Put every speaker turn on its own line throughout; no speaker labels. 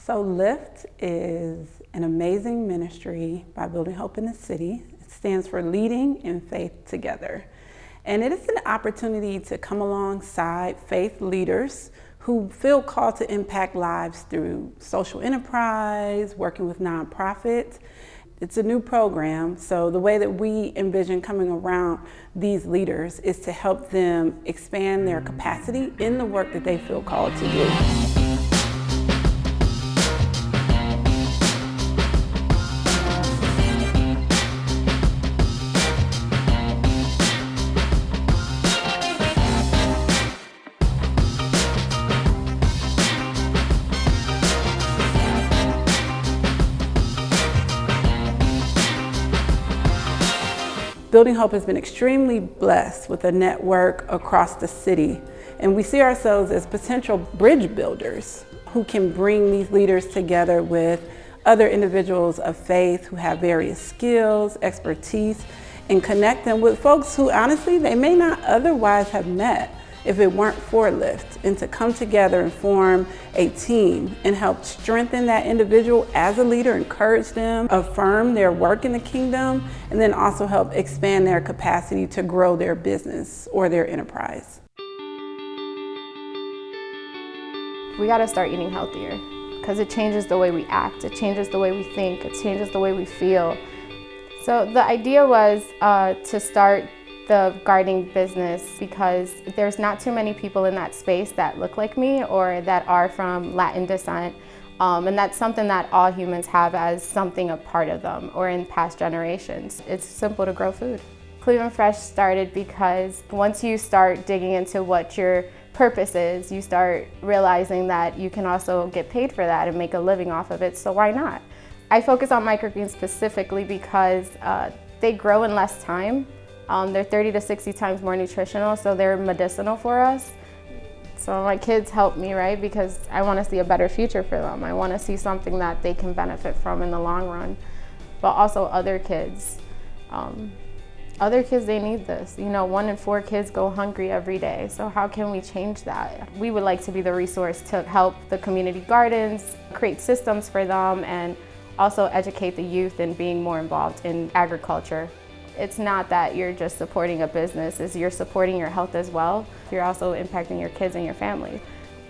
So Lift is an amazing ministry by Building Hope in the City. It stands for Leading in Faith Together. And it is an opportunity to come alongside faith leaders who feel called to impact lives through social enterprise, working with nonprofits. It's a new program, so the way that we envision coming around these leaders is to help them expand their capacity in the work that they feel called to do. Building Hope has been extremely blessed with a network across the city, and we see ourselves as potential bridge builders who can bring these leaders together with other individuals of faith who have various skills, expertise, and connect them with folks who honestly they may not otherwise have met if it weren't for Lift, and to come together and form a team and help strengthen that individual as a leader, encourage them, affirm their work in the kingdom, and then also help expand their capacity to grow their business or their enterprise.
We gotta start eating healthier because it changes the way we act, it changes the way we think, it changes the way we feel. So the idea was to start the gardening business because there's not too many people in that space that look like me or that are from Latin descent. And that's something that all humans have as something a part of them or in past generations. It's simple to grow food. Cleveland Fresh started because once you start digging into what your purpose is, you start realizing that you can also get paid for that and make a living off of it, so why not? I focus on microgreens specifically because they grow in less time. They're 30 to 60 times more nutritional, so they're medicinal for us. So my kids help me, right? Because I want to see a better future for them. I want to see something that they can benefit from in the long run. But also other kids. They need this. You know, 1 in 4 kids go hungry every day. So how can we change that? We would like to be the resource to help the community gardens, create systems for them, and also educate the youth in being more involved in agriculture. It's not that you're just supporting a business, it's you're supporting your health as well. You're also impacting your kids and your family.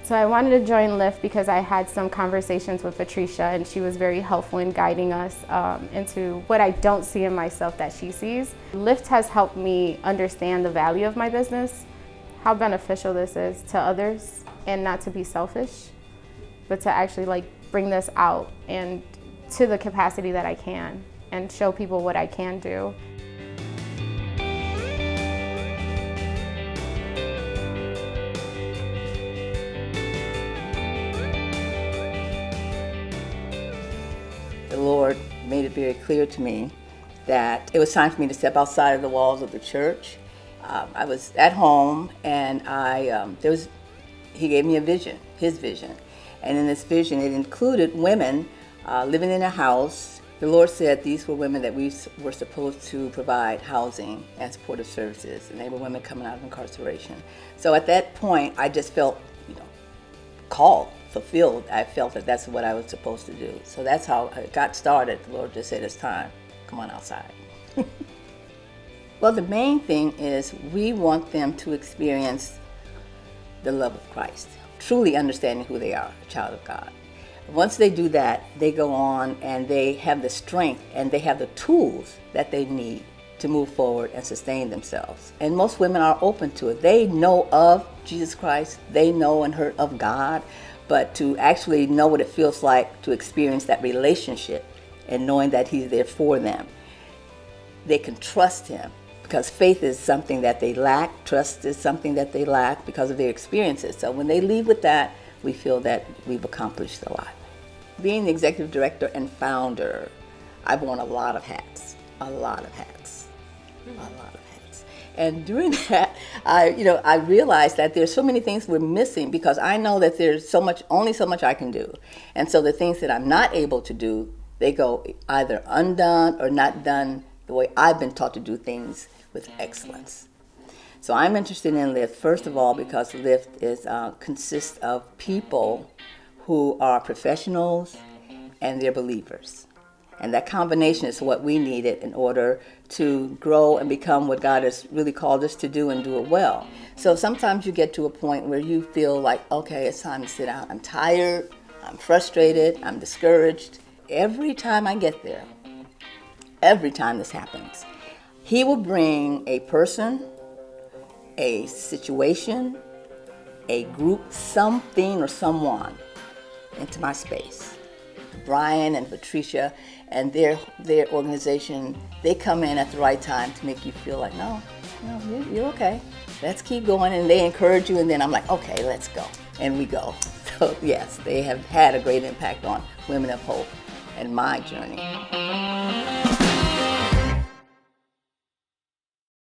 So I wanted to join Lift because I had some conversations with Patricia and she was very helpful in guiding us into what I don't see in myself that she sees. Lift has helped me understand the value of my business, how beneficial this is to others, and not to be selfish, but to actually bring this out and to the capacity that I can and show people what I can do.
The Lord made it very clear to me that it was time for me to step outside of the walls of the church. I was at home, and He gave me a vision, His vision, and in this vision, it included women living in a house. The Lord said these were women that we were supposed to provide housing and supportive services, and they were women coming out of incarceration. So at that point, I just felt, called. Fulfilled. I felt that that's what I was supposed to do. So that's how it got started. The Lord just said, it's time. Come on outside. Well, the main thing is we want them to experience the love of Christ, truly understanding who they are, a child of God. Once they do that, they go on and they have the strength and they have the tools that they need to move forward and sustain themselves. And most women are open to it. They know of Jesus Christ. They know and heard of God. But to actually know what it feels like to experience that relationship and knowing that He's there for them, they can trust Him because faith is something that they lack. Trust is something that they lack because of their experiences. So when they leave with that, we feel that we've accomplished a lot. Being the executive director and founder, I've worn a lot of hats, a lot of hats. And during that, I realized that there's so many things we're missing because I know that there's only so much I can do. And so the things that I'm not able to do, they go either undone or not done the way I've been taught to do things with excellence. So I'm interested in Lift, first of all, because Lift consists of people who are professionals and they're believers. And that combination is what we needed in order to grow and become what God has really called us to do and do it well. So sometimes you get to a point where you feel like, okay, it's time to sit down. I'm tired, I'm frustrated, I'm discouraged. Every time I get there, every time this happens, He will bring a person, a situation, a group, something or someone into my space. Brian and Patricia and their organization, they come in at the right time to make you feel like, no, you're okay. Let's keep going. And they encourage you, and then I'm like, okay, let's go. And we go. So yes, they have had a great impact on Women of Hope and my journey.